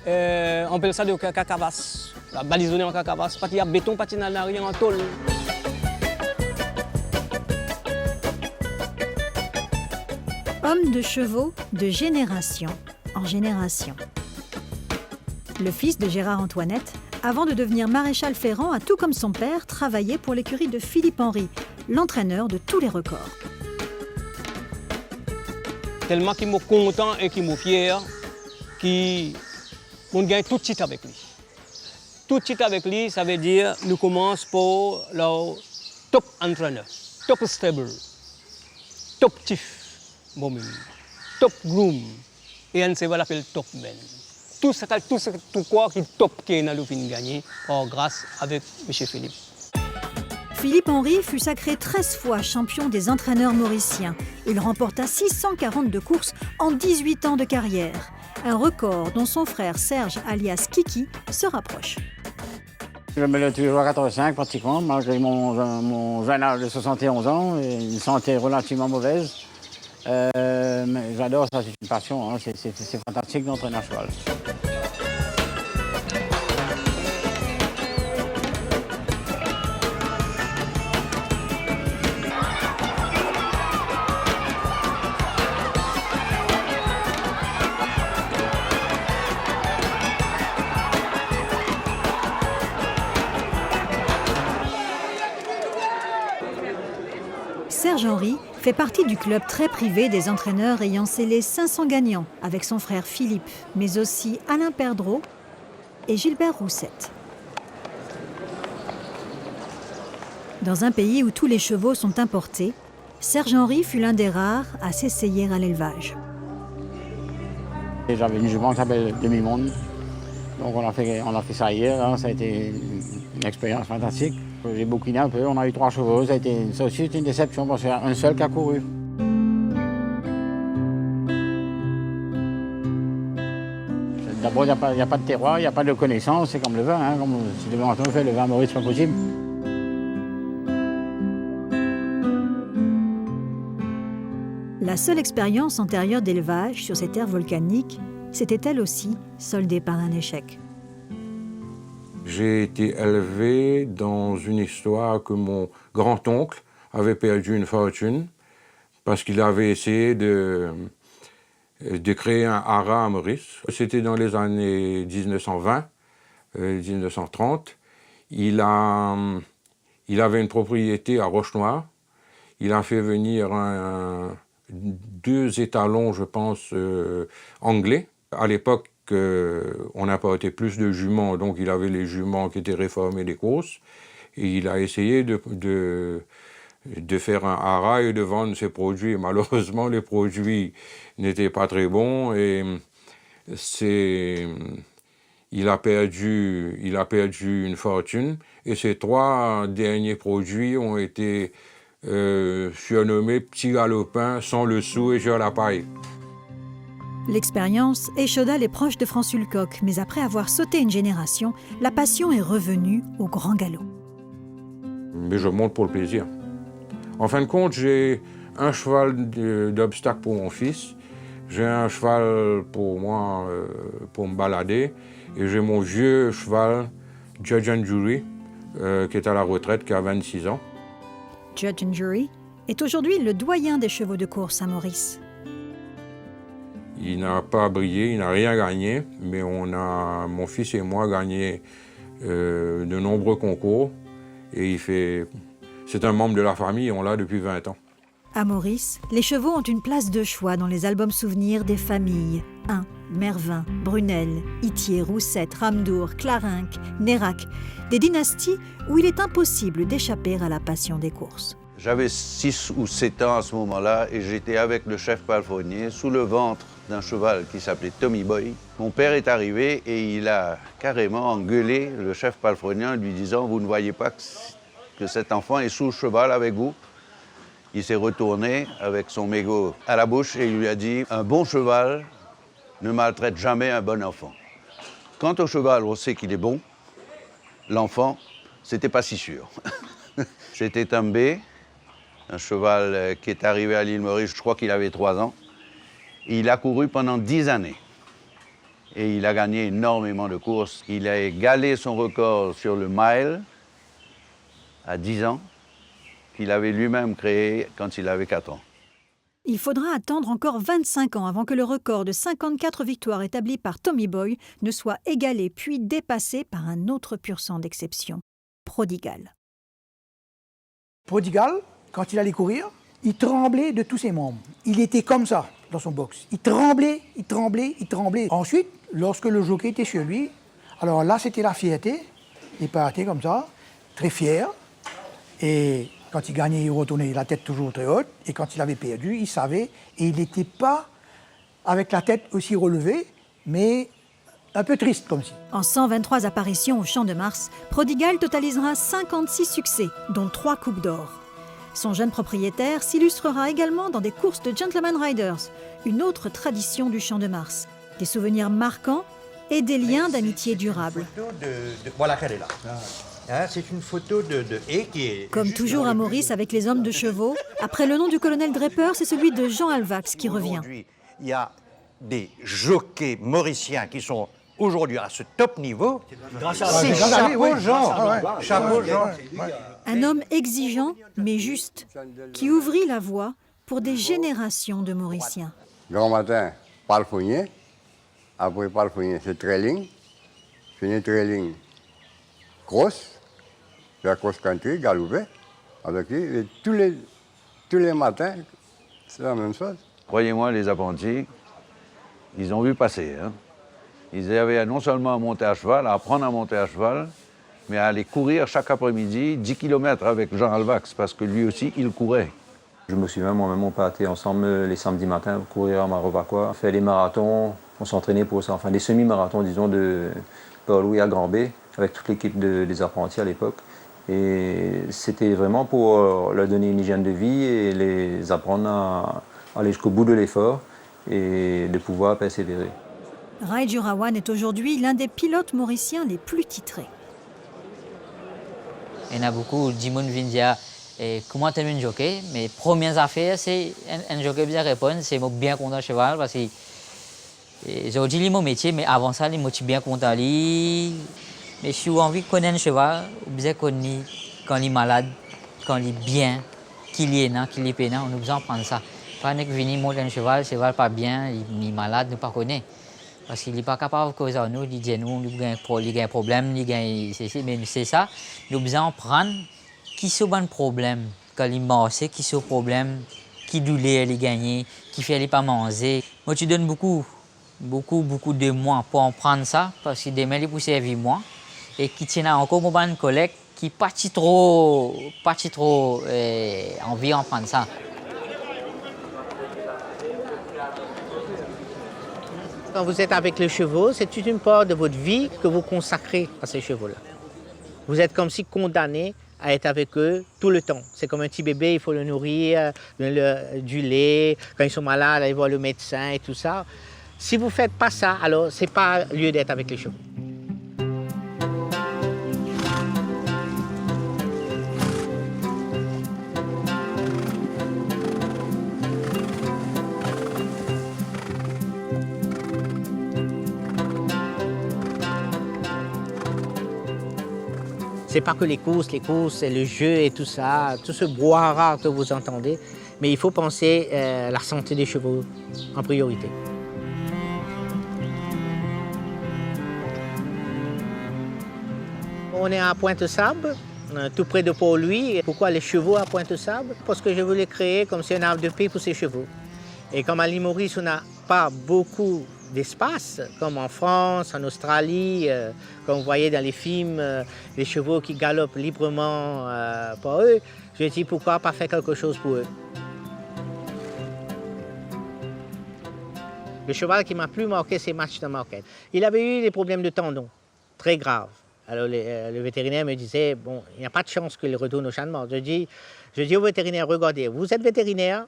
On appelle ça de cacavas. Balisonné en cacavas. Il y a béton, il y a rien en tôle. Homme de chevaux de génération en génération. Le fils de Gérard Antoinette, avant de devenir maréchal ferrant, a tout comme son père travaillé pour l'écurie de Philippe Henry, l'entraîneur de tous les records. Tellement qu'il m'a content et qu'il m'a fier, qu'on gagne tout de suite avec lui. Tout de suite avec lui, ça veut dire nous commençons pour le top entraîneur, top stable, top chief, top groom, et on va l'appeler top man. Tout quoi qui top qui est fin gagné grâce avec M. Philippe. Philippe Henry fut sacré 13 fois champion des entraîneurs mauriciens. Il remporta 642 courses en 18 ans de carrière. Un record dont son frère Serge, alias Kiki, se rapproche. Je me lève toujours à 85 pratiquement, malgré mon jeune âge de 71 ans et une santé relativement mauvaise. Mais j'adore ça, c'est une passion, hein. C'est fantastique d'entraîner un cheval. Serge Henry fait partie du club très privé des entraîneurs ayant scellé 500 gagnants avec son frère Philippe, mais aussi Alain Perdreau et Gilbert Roussette. Dans un pays où tous les chevaux sont importés, Serge Henry fut l'un des rares à s'essayer à l'élevage. J'avais une jument qui s'appelle Demi-Monde, donc on a fait ça hier, hein. Ça a été une expérience fantastique. J'ai bouquiné un peu, on a eu 3 chevaux, ça aussi c'était une déception parce qu'il y a un seul qui a couru. D'abord, il n'y a pas de terroir, il n'y a pas de connaissance, c'est comme le vin, hein, comme si le vin fait le vin Maurice, c'est pas possible. La seule expérience antérieure d'élevage sur ces terres volcaniques s'était elle aussi soldée par un échec. J'ai été élevé dans une histoire que mon grand-oncle avait perdu une fortune parce qu'il avait essayé de créer un haras à Maurice. C'était dans les années 1920, 1930. Il avait une propriété à Roche-Noire. Il a fait venir 2 étalons, je pense, anglais. À l'époque, on importait plus de juments, donc il avait les juments qui étaient réformés des courses. Et il a essayé de faire un haras et de vendre ses produits. Malheureusement, les produits n'étaient pas très bons et il a perdu une fortune. Et ces 3 derniers produits ont été surnommés Petit Galopin, Sans le sou et Sur la paille. L'expérience échauda les proches de François Lecoq, mais après avoir sauté une génération, la passion est revenue au grand galop. Mais je monte pour le plaisir. En fin de compte, j'ai un cheval d'obstacle pour mon fils, j'ai un cheval pour moi, pour me balader, et j'ai mon vieux cheval, Judge and Jury, qui est à la retraite, qui a 26 ans. Judge and Jury est aujourd'hui le doyen des chevaux de course à Maurice. Il n'a pas brillé, il n'a rien gagné, mais mon fils et moi, gagné de nombreux concours. Et c'est un membre de la famille, on l'a depuis 20 ans. À Maurice, les chevaux ont une place de choix dans les albums souvenirs des familles. Hein, Mervin, Brunel, Itier, Roussette, Ramdour, Clarinck, Nérac, des dynasties où il est impossible d'échapper à la passion des courses. J'avais 6 ou 7 ans à ce moment-là et j'étais avec le chef palefrenier sous le ventre d'un cheval qui s'appelait Tommy Boy. Mon père est arrivé et il a carrément engueulé le chef palefrenier en lui disant « Vous ne voyez pas que cet enfant est sous le cheval avec vous ?» Il s'est retourné avec son mégot à la bouche et il lui a dit « Un bon cheval ne maltraite jamais un bon enfant. » Quant au cheval, on sait qu'il est bon. L'enfant, c'était pas si sûr. C'était un B, un cheval qui est arrivé à l'île Maurice, je crois qu'il avait 3 ans. Et il a couru pendant 10 années. Et il a gagné énormément de courses. Il a égalé son record sur le mile à 10 ans, qu'il avait lui-même créé quand il avait 4 ans. Il faudra attendre encore 25 ans avant que le record de 54 victoires établi par Tommy Boy ne soit égalé puis dépassé par un autre pur sang d'exception, Prodigal. Prodigal, quand il allait courir, il tremblait de tous ses membres. Il était comme ça dans son box. Il tremblait, il tremblait, il tremblait. Ensuite, lorsque le jockey était sur lui, alors là, c'était la fierté. Il partait comme ça, très fier. Et quand il gagnait, il retournait la tête toujours très haute. Et quand il avait perdu, il savait. Et il n'était pas avec la tête aussi relevée, mais un peu triste comme si. En 123 apparitions au Champ de Mars, Prodigal totalisera 56 succès, dont 3 coupes d'or. Son jeune propriétaire s'illustrera également dans des courses de Gentleman Riders, une autre tradition du Champ de Mars. Des souvenirs marquants et des liens d'amitié durable. Voilà qu'elle est là. Hein, c'est une photo de haie qui est... Comme toujours à Maurice avec les hommes de chevaux, après le nom du colonel Draper, c'est celui de Jean Alvax qui revient. Il y a des jockeys mauriciens qui sont aujourd'hui à ce top niveau. C'est chapeau Jean. Chapeau Jean. Un homme exigeant, mais juste, qui ouvrit la voie pour des générations de Mauriciens. Grand matin, palefrenier. Après palefrenier, c'est trailing. Fini trailing, cross. La cross-country, galopé, avec lui. Et tous les matins, c'est la même chose. Croyez-moi, les apprentis, ils ont vu passer. Hein. Ils avaient non seulement à monter à cheval, à apprendre à monter à cheval, mais à aller courir chaque après-midi 10 km avec Jean Alvax, parce que lui aussi, il courait. Je me souviens, moi-même, on partait ensemble les samedis matins pour courir à Marovacois, on fait les marathons, on s'entraînait pour ça, enfin des semi-marathons, disons, de Port-Louis à Grand-B, avec toute l'équipe des apprentis à l'époque. Et c'était vraiment pour leur donner une hygiène de vie et les apprendre à aller jusqu'au bout de l'effort et de pouvoir persévérer. Rai Jurawan est aujourd'hui l'un des pilotes mauriciens les plus titrés. Il y en a beaucoup, Jimon vient dire comment tu aimes un jockey. Mes premières affaires, c'est un jockey bien répondre, c'est bien content cheval parce que j'ai dit mon métier, mais avant ça, je suis bien content. Mais je suis envie de connaître un cheval, bien connu quand il est malade, quand il est bien, qu'il est là, qu'il est pénal, on a besoin de prendre ça. Pas que venir monter un cheval pas bien, il est malade, nous ne connaissons pas. Parce qu'il n'est pas capable de causer nous, il dit nous, il a un problème, mais c'est ça. Nous devons prendre qui sont les problèmes, quand il marche, qui sont les problèmes, qui douleur il gagner, qui fait il pas manger. Moi, tu donnes beaucoup de mois pour en prendre ça, parce que demain, il peut servir moi. Et qui tient encore mon ban collègue qui pas trop envie d'en prendre ça. Quand vous êtes avec les chevaux, c'est toute une part de votre vie que vous consacrez à ces chevaux-là. Vous êtes comme si condamné à être avec eux tout le temps. C'est comme un petit bébé, il faut le nourrir, du lait. Quand ils sont malades, aller voir le médecin et tout ça. Si vous ne faites pas ça, alors ce n'est pas lieu d'être avec les chevaux. C'est pas que les courses, c'est le jeu et tout ça, tout ce brouhaha que vous entendez, mais il faut penser à la santé des chevaux en priorité. On est à Pointe-Sable, tout près de Port-Louis. Pourquoi les chevaux à Pointe-aux-Sables? Parce que je voulais créer comme c'est un arbre de paix pour ces chevaux. Et comme à l'île Maurice, on n'a pas beaucoup d'espace, comme en France, en Australie, comme vous voyez dans les films, les chevaux qui galopent librement pour eux, je me dis pourquoi pas faire quelque chose pour eux. Le cheval qui m'a plus marqué, c'est Match de Marquette. Il avait eu des problèmes de tendons, très graves. Alors le vétérinaire me disait, bon, il n'y a pas de chance qu'il retourne au champ de mort. Je dis au vétérinaire, regardez, vous êtes vétérinaire,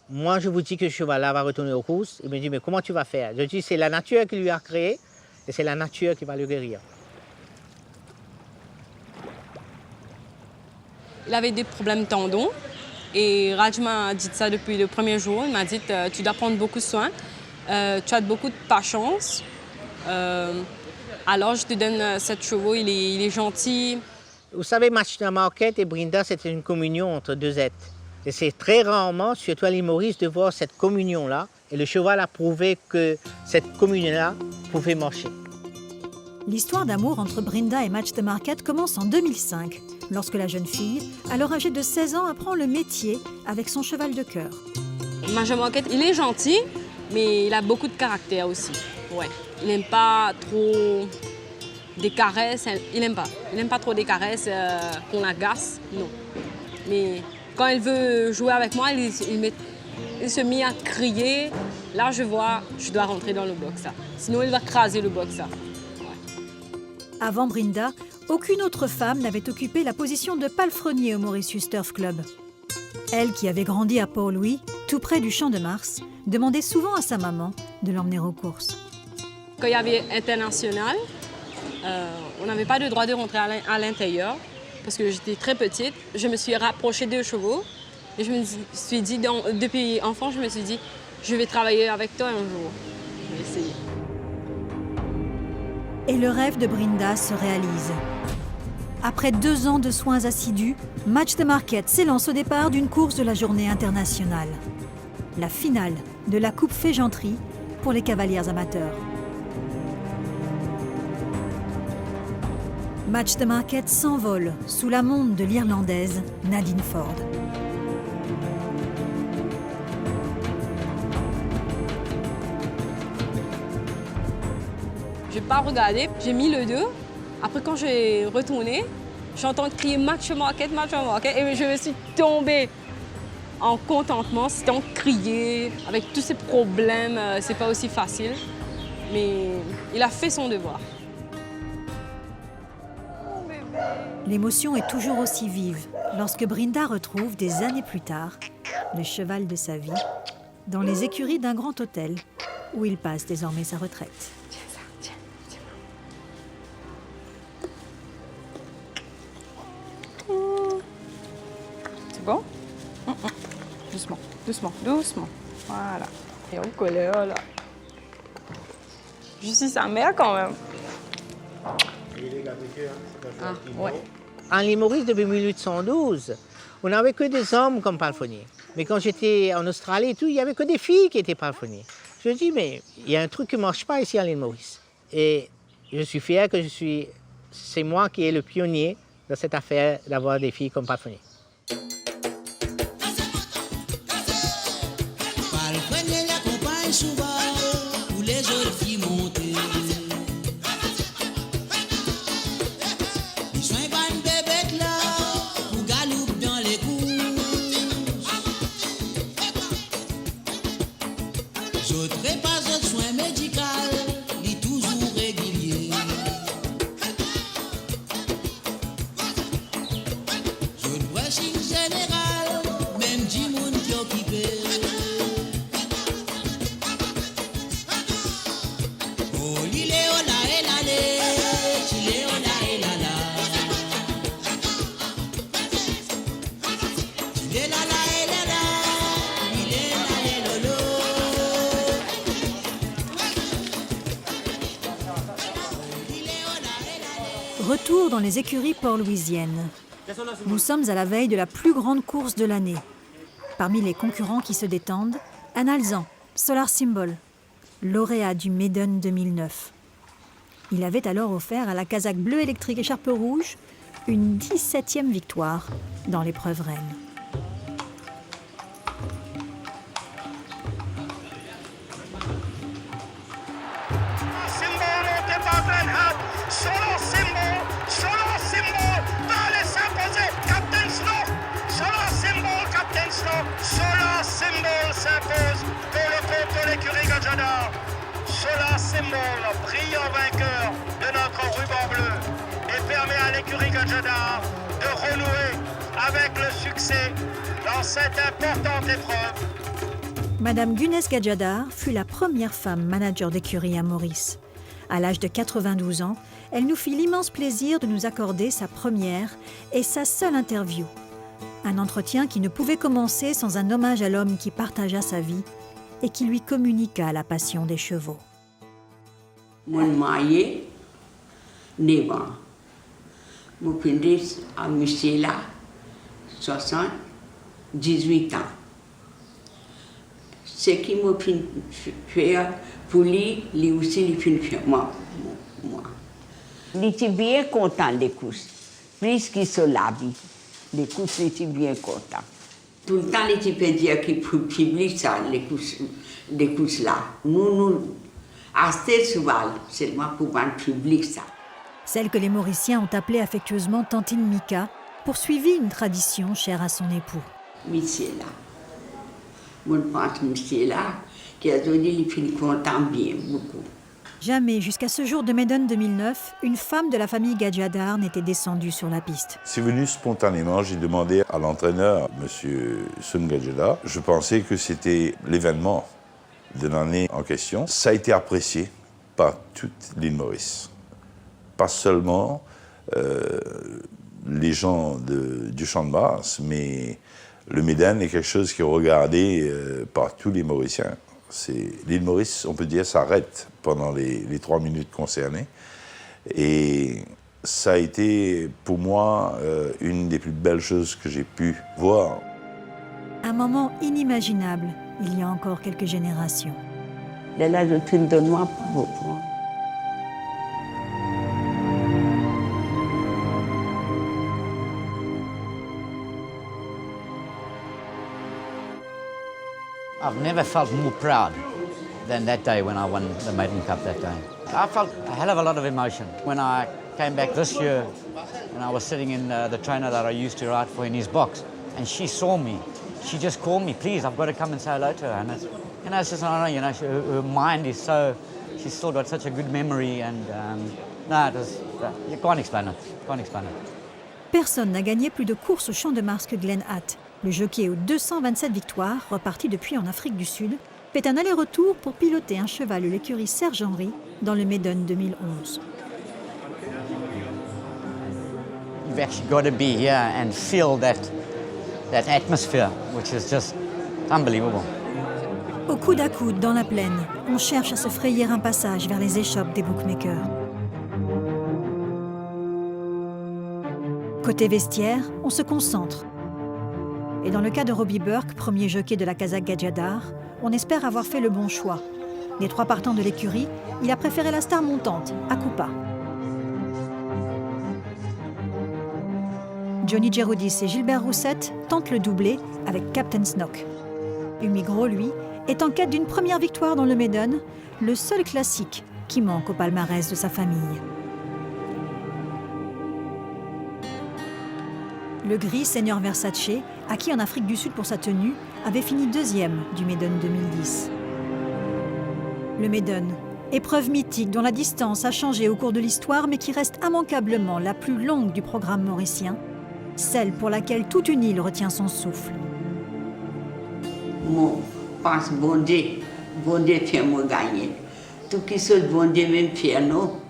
moi je vous dis que ce cheval-là va retourner aux courses. Il me dit, mais comment tu vas faire? Je dis, c'est la nature qui lui a créé et c'est la nature qui va le guérir. Il avait des problèmes de tendons. Et Raj m'a dit ça depuis le premier jour. Il m'a dit tu dois prendre beaucoup de soin, tu as beaucoup de patience. Alors je te donne 7 chevaux, il est gentil. Vous savez, Match de Marquette et Brinda, c'était une communion entre deux êtres. Et c'est très rarement, surtout à l'île Maurice, de voir cette communion-là. Et le cheval a prouvé que cette communion-là pouvait marcher. L'histoire d'amour entre Brinda et Match de Marquette commence en 2005, lorsque la jeune fille, alors âgée de 16 ans, apprend le métier avec son cheval de cœur. Match de Marquette, il est gentil, mais il a beaucoup de caractère aussi. Ouais. Il n'aime pas trop des caresses, il n'aime pas. Il n'aime pas trop des caresses qu'on l'agace, non. Mais quand il veut jouer avec moi, il se met à crier. Là, je vois, je dois rentrer dans le box. Ça. Sinon, il va craser le box. Ça. Avant Brinda, aucune autre femme n'avait occupé la position de palefrenier au Mauritius Turf Club. Elle, qui avait grandi à Port-Louis, tout près du Champ de Mars, demandait souvent à sa maman de l'emmener aux courses. Quand il y avait international, on n'avait pas le droit de rentrer à l'intérieur parce que j'étais très petite. Je me suis rapprochée des chevaux et je me suis dit, depuis enfant, je me suis dit, je vais travailler avec toi un jour. Je vais essayer. Et le rêve de Brinda se réalise. Après 2 ans de soins assidus, Match de Marquette s'élance au départ d'une course de la journée internationale. La finale de la Coupe Fégenterie pour les cavaliers amateurs. Match de Marquette s'envole sous la monte de l'Irlandaise Nadine Ford. Je n'ai pas regardé, j'ai mis le 2. Après, quand j'ai retourné, j'entends crier Match de Marquette, et je me suis tombée en contentement, sans crier. Avec tous ces problèmes, c'est pas aussi facile. Mais il a fait son devoir. L'émotion est toujours aussi vive lorsque Brinda retrouve, des années plus tard, le cheval de sa vie dans les écuries d'un grand hôtel où il passe désormais sa retraite. C'est bon? Doucement, doucement, doucement. Voilà. Et on colle là. Je suis sa mère quand même. Ah, ouais. En l'île Maurice, depuis 1812, on n'avait que des hommes comme palefreniers. Mais quand j'étais en Australie et tout, il n'y avait que des filles qui étaient palefreniers. Je me dis, mais il y a un truc qui ne marche pas ici à l'île Maurice. Et je suis fier que c'est moi qui est le pionnier dans cette affaire d'avoir des filles comme palefreniers. Palefrenier l'accompagne souvent pour les autres filles montées. Retour dans les écuries port-louisiennes. Nous sommes à la veille de la plus grande course de l'année. Parmi les concurrents qui se détendent, un Alezan, Solar Symbol, lauréat du Maiden 2009. Il avait alors offert à la casaque bleue électrique écharpe rouge une 17e victoire dans l'épreuve reine. Solar Symbol s'impose pour le compte de l'écurie Gadjadar. Solar Symbol, brillant vainqueur de notre ruban bleu, et permet à l'écurie Gadjadar de renouer avec le succès dans cette importante épreuve. Madame Gunness Gadjadar fut la première femme manager d'écurie à Maurice. À l'âge de 92 ans, elle nous fit l'immense plaisir de nous accorder sa première et sa seule interview. Un entretien qui ne pouvait commencer sans un hommage à l'homme qui partagea sa vie et qui lui communiqua la passion des chevaux. Mon marié, 9 ans. Mon fils à monsieur là, 78 ans. Ce qui m'a fait pour lui aussi, il fait faire moi. Il était bien content des courses, plus qu'il se la vie. Les courses étaient bien contents. Tout le temps, il était dire qu'il publie ça, les courses là. Nous achetons souvent seulement pour vendre public ça. Celle que les Mauriciens ont appelée affectueusement Tantine Mika poursuivit une tradition chère à son époux. Monsieur là, mon pense monsieur là, qui a donné les filles content bien beaucoup. Jamais, jusqu'à ce jour de Médone 2009, une femme de la famille Gadjadar n'était descendue sur la piste. C'est venu spontanément. J'ai demandé à l'entraîneur, M. Sun Gadjadar. Je pensais que c'était l'événement de l'année en question. Ça a été apprécié par toute l'île Maurice. Pas seulement les gens du Champ de Mars, mais le Médane est quelque chose qui est regardé par tous les Mauriciens. L'île Maurice, on peut dire, s'arrête pendant les 3 minutes concernées. Et ça a été, pour moi, une des plus belles choses que j'ai pu voir. Un moment inimaginable, il y a encore quelques générations. Là, je suis de noir pour vous. I've never felt more proud than that day when I won the Maiden Cup that day. I felt a hell of a lot of emotion. When I came back this year and I was sitting in the trainer that I used to ride for in his box, and she saw me, she just called me, please, I've got to come and say hello to her. And it's just, I don't know, her mind is so, she's still got such a good memory, and no, you can't explain it, can't explain it. Personne n'a gagné plus de courses au Champ de Mars que Glenn Hatt. Le jockey aux 227 victoires, reparti depuis en Afrique du Sud, fait un aller-retour pour piloter un cheval de l'écurie Serge Henry dans le Médone 2011. You've actually got to be here and feel that atmosphere, which is just unbelievable. Au coude à coude, dans la plaine, on cherche à se frayer un passage vers les échoppes des bookmakers. Côté vestiaire, on se concentre. Et dans le cas de Robbie Burke, premier jockey de la Kazakh Gadjadar, on espère avoir fait le bon choix. Des 3 partants de l'écurie, il a préféré la star montante, Akupa. Johnny Geroudis et Gilbert Roussette tentent le doublé avec Captain Snock. Umi Gros, lui, est en quête d'une première victoire dans le Médone, le seul classique qui manque au palmarès de sa famille. Le gris Seigneur Versace, acquis en Afrique du Sud pour sa tenue, avait fini 2e du Médone 2010. Le Médone, épreuve mythique dont la distance a changé au cours de l'histoire mais qui reste immanquablement la plus longue du programme mauricien, celle pour laquelle toute une île retient son souffle. Moi, je pense bon Dieu fait moi gagner. Tout qui se bon Dieu même fait, non?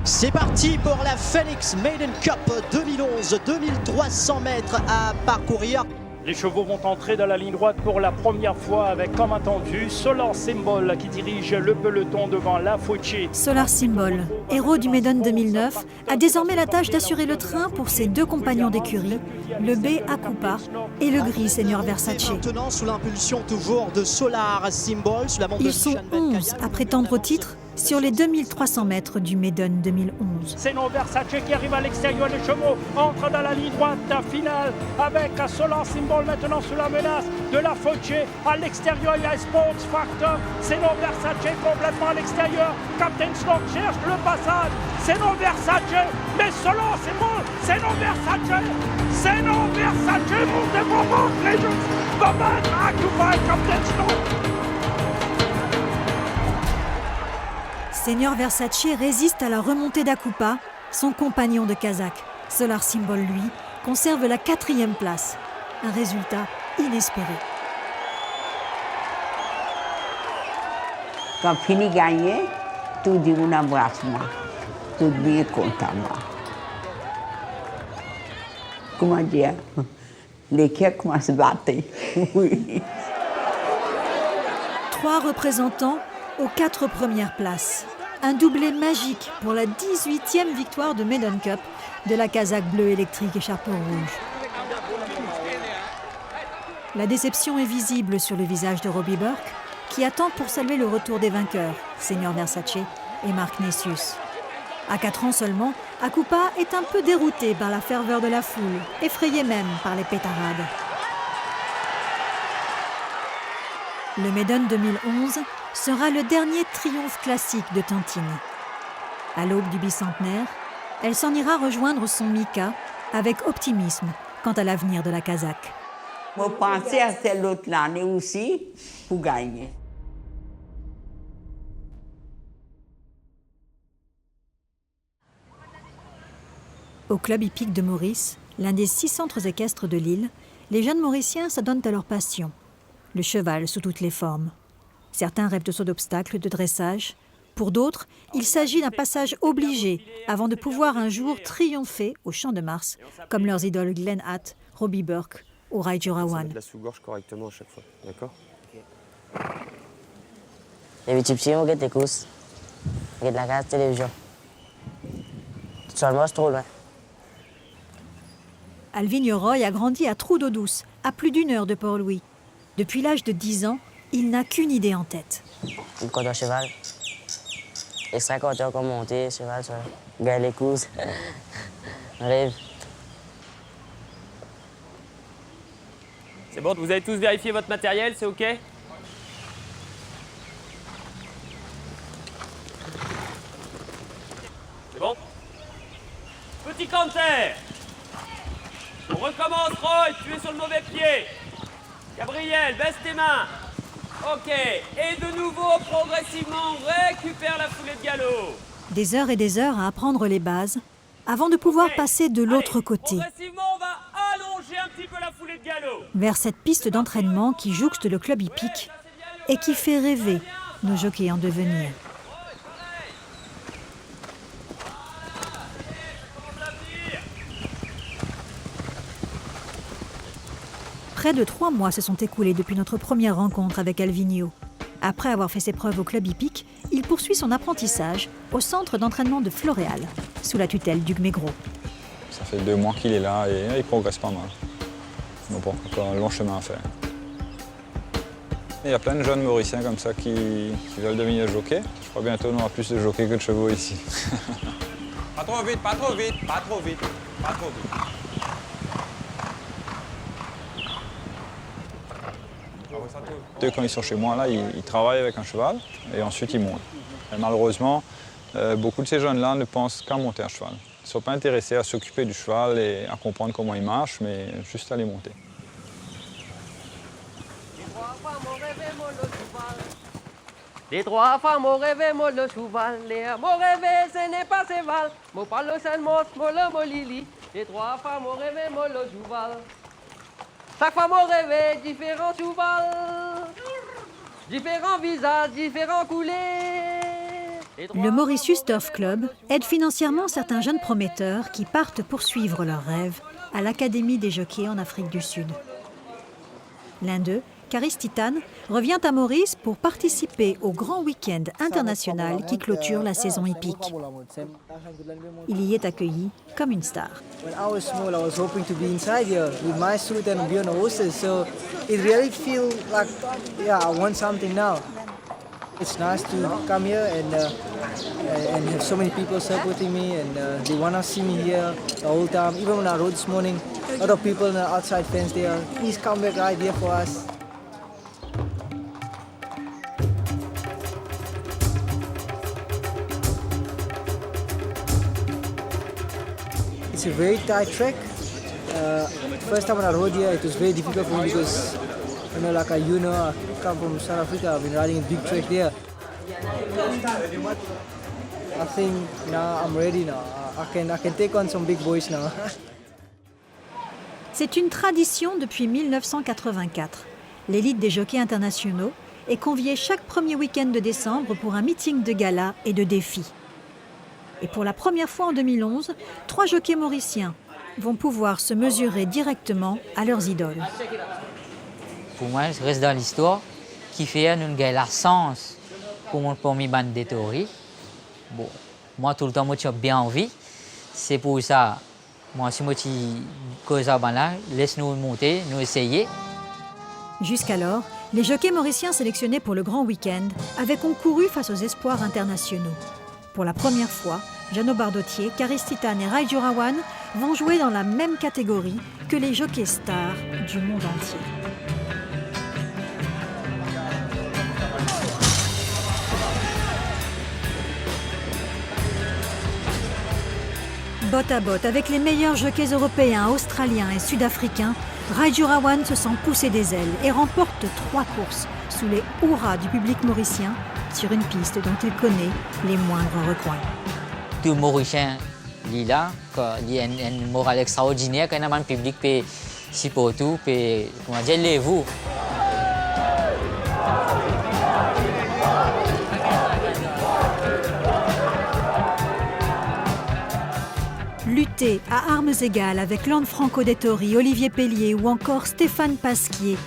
C'est parti pour la Phoenix Maiden Cup 2011, 2300 mètres à parcourir. Les chevaux vont entrer dans la ligne droite pour la première fois avec, comme attendu, Solar Symbol qui dirige le peloton devant La Fucci. Solar Symbol, héros du Médone 2009, a désormais la tâche d'assurer le train pour ses 2 compagnons d'écurie, le B Akupa et le gris Seigneur Versace. Maintenant, sous l'impulsion toujours de Solar Symbol, sous la montre Ils sont 11 à prétendre au titre, sur les 2300 mètres du Maiden 2011. C'est non Versace qui arrive à l'extérieur, les chevaux entrent dans la ligne droite finale avec Solar Symbol maintenant sous la menace de la Foce. À l'extérieur, il y a Sports Factor. C'est non Versace complètement à l'extérieur. Captain Snock cherche le passage. C'est non Versace, mais Solar Symbol, c'est non Versace. C'est non Versace, montez pour montrer, va battre Akupa et Captain Snock. Senior Versace résiste à la remontée d'Akupa. Son compagnon de Kazakh, Solar Symbol, lui, conserve la 4e place. Un résultat inespéré. Quand fini gagner, tout dit on embrasse moi. Tout bien content moi. Comment dire? Les cœurs commencent à battre. Oui. 3 représentants aux 4 premières places. Un doublé magique pour la 18e victoire de Maiden Cup de la Kazakh bleue électrique écharpe rouge. La déception est visible sur le visage de Robbie Burke, qui attend pour saluer le retour des vainqueurs, Senior Versace et Mark Nessius. À 4 ans seulement, Akupa est un peu dérouté par la ferveur de la foule, effrayé même par les pétarades. Le Maiden 2011 sera le dernier triomphe classique de Tantini. À l'aube du bicentenaire, elle s'en ira rejoindre son Mika avec optimisme quant à l'avenir de la Kazakh. Je pensais à celle l'autre l'année aussi pour gagner. Au club hippique de Maurice, l'un des 6 centres équestres de l'île, les jeunes Mauriciens s'adonnent à leur passion, le cheval sous toutes les formes. Certains rêvent de sauts d'obstacles, de dressage. Pour d'autres, il s'agit d'un passage obligé avant de pouvoir un jour triompher au Champ de Mars, comme leurs idoles Glenn Hatt, Robbie Burke ou Rai Jurawan. De la sous-gorge correctement à chaque fois, d'accord? Les petits petits, on regarde les courses. On regarde la case télévision. Tout seulement, c'est trop loin. Alvin Roy a grandi à Trou d'eau douce, à plus d'1 heure de Port-Louis. Depuis l'âge de 10 ans, il n'a qu'une idée en tête. Une côte à cheval. Extra côté comme monter, cheval, ça. Gagner les courses. Rêve. C'est bon, vous avez tous vérifié votre matériel, c'est OK? C'est bon? Petit canter. On recommence, Roy, tu es sur le mauvais pied. Gabriel, baisse tes mains. OK. Et de nouveau, progressivement, récupère la foulée de galop. Des heures et des heures à apprendre les bases avant de pouvoir passer de l'autre côté, Progressivement, on va allonger un petit peu la foulée de galop. vers cette piste d'entraînement qui jouxte le club hippique et qui fait rêver nos jockeys en devenir. Près de 3 mois se sont écoulés depuis notre première rencontre avec Alvinio. Après avoir fait ses preuves au club hippique, il poursuit son apprentissage au centre d'entraînement de Floréal, sous la tutelle d'Hugues Maigret. Ça fait 2 mois qu'il est là et il progresse pas mal. Donc bon, encore un long chemin à faire. Il y a plein de jeunes Mauriciens comme ça qui veulent devenir jockeys. Je crois bientôt on aura plus de jockeys que de chevaux ici. Pas trop vite, pas trop vite, pas trop vite, pas trop vite. Quand ils sont chez moi, là, ils travaillent avec un cheval et ensuite ils montent. Et malheureusement, beaucoup de ces jeunes-là ne pensent qu'à monter un cheval. Ils ne sont pas intéressés à s'occuper du cheval et à comprendre comment il marche, mais juste à les monter. Les 3 femmes ont rêvé, moi le cheval. Les mon rêvé, ce n'est pas cheval. Moi parle le Saint-Mos, moi le molili. Les 3 femmes ont rêvé, moi le cheval. Chaque femme a rêvé, différents chevals, différents visages, différents couleurs. Le Mauritius Turf Club aide financièrement certains jeunes prometteurs qui partent poursuivre leurs rêves à l'Académie des jockeys en Afrique du Sud. L'un d'eux, Caris Titan, revient à Maurice pour participer au grand week-end international qui clôture la saison hippique. Il y est accueilli comme une star. When I was small, I was hoping to be inside here with my suit and be on the horses. So it really feels like, yeah, I want something now. It's nice to come here and have so many people supporting me, and they want to see me here the whole time. Even when I rode this morning, a lot of people in the outside fence there. Please come back right here for us. It's a very tight track. First time when I rode here, it was very difficult for me because, you know, like I come from South Africa. I've been riding a big track there. I think now I'm ready now. I can take on some big boys now. C'est une tradition depuis 1984. L'élite des jockeys internationaux est conviée chaque premier week-end de décembre pour un meeting de gala et de défis. Et pour la première fois en 2011, 3 jockeys mauriciens vont pouvoir se mesurer directement à leurs idoles. Pour moi, je reste dans l'histoire qui fait une la sens pour mon premier bande de théorie. Bon, moi, tout le temps, moi, j'ai bien envie. C'est pour ça, moi, si moi, laisse-nous monter, nous essayer. Jusqu'alors, les jockeys mauriciens sélectionnés pour le grand week-end avaient concouru face aux espoirs internationaux. Pour la première fois, Jeannot Bardottier, Karis Titan et Raju Rawan vont jouer dans la même catégorie que les jockeys stars du monde entier. Botte à botte avec les meilleurs jockeys européens, australiens et sud-africains, Raju Rawan se sent pousser des ailes et remporte 3 courses sous les hurrahs du public mauricien sur une piste dont il connaît les moindres recoins. Tout Mauricien, il y a une morale extraordinaire quand le public peut supporter, peut, comment dire, lève-vous. Lutter à armes égales avec Lanfranco Dettori, Olivier Pellier ou encore Stéphane Pasquier,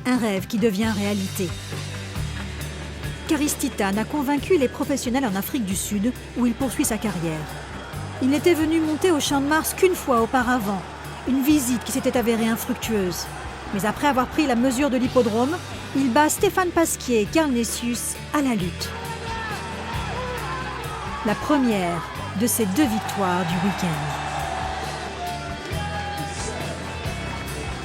un rêve qui devient réalité. Karis Titan a convaincu les professionnels en Afrique du Sud où il poursuit sa carrière. Il n'était venu monter au Champ de Mars qu'une fois auparavant, une visite qui s'était avérée infructueuse. Mais après avoir pris la mesure de l'hippodrome, il bat Stéphane Pasquier et Carl Nessius à la lutte. La première de ces 2 victoires du week-end.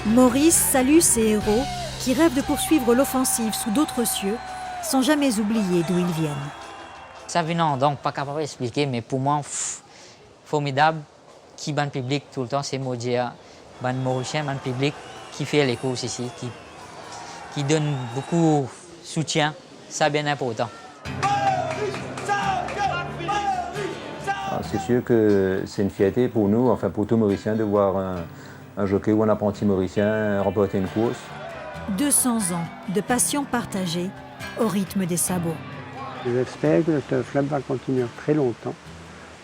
Maurice salue ses héros qui rêvent de poursuivre l'offensive sous d'autres cieux sans jamais oublier d'où ils viennent. Ça vient donc pas capable d'expliquer, mais pour moi, formidable, qui ban public tout le temps, c'est Modia, ban Mauricien, ban public, qui fait les courses ici, qui donne beaucoup de soutien, ça bien important. C'est sûr que c'est une fierté pour nous, enfin pour tout Mauricien, de voir un jockey ou un apprenti mauricien remporter une course. 200 ans de passion partagée au rythme des sabots. J'espère que le Turf Club va continuer très longtemps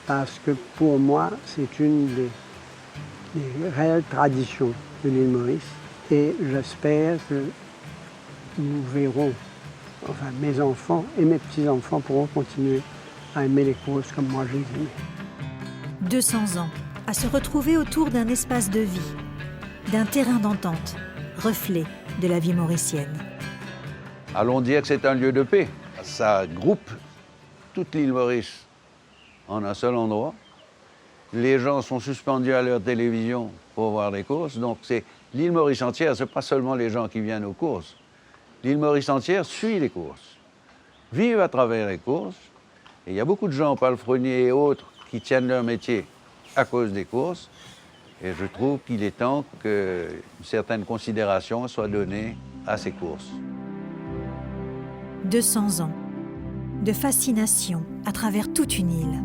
parce que pour moi, c'est une des réelles traditions de l'île Maurice et j'espère que nous verrons, enfin mes enfants et mes petits-enfants pourront continuer à aimer les courses comme moi je les aime. 200 ans à se retrouver autour d'un espace de vie, d'un terrain d'entente, reflet de la vie mauricienne. Allons dire que c'est un lieu de paix. Ça groupe toute l'île Maurice en un seul endroit. Les gens sont suspendus à leur télévision pour voir les courses. Donc c'est l'île Maurice entière, ce n'est pas seulement les gens qui viennent aux courses. L'île Maurice entière suit les courses, vivent à travers les courses. Et il y a beaucoup de gens, palefreniers et autres, qui tiennent leur métier à cause des courses. Et je trouve qu'il est temps qu'une certaine considération soit donnée à ces courses. 200 ans de fascination à travers toute une île.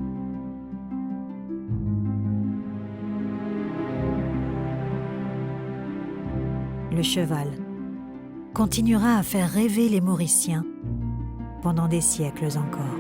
Le cheval continuera à faire rêver les Mauriciens pendant des siècles encore.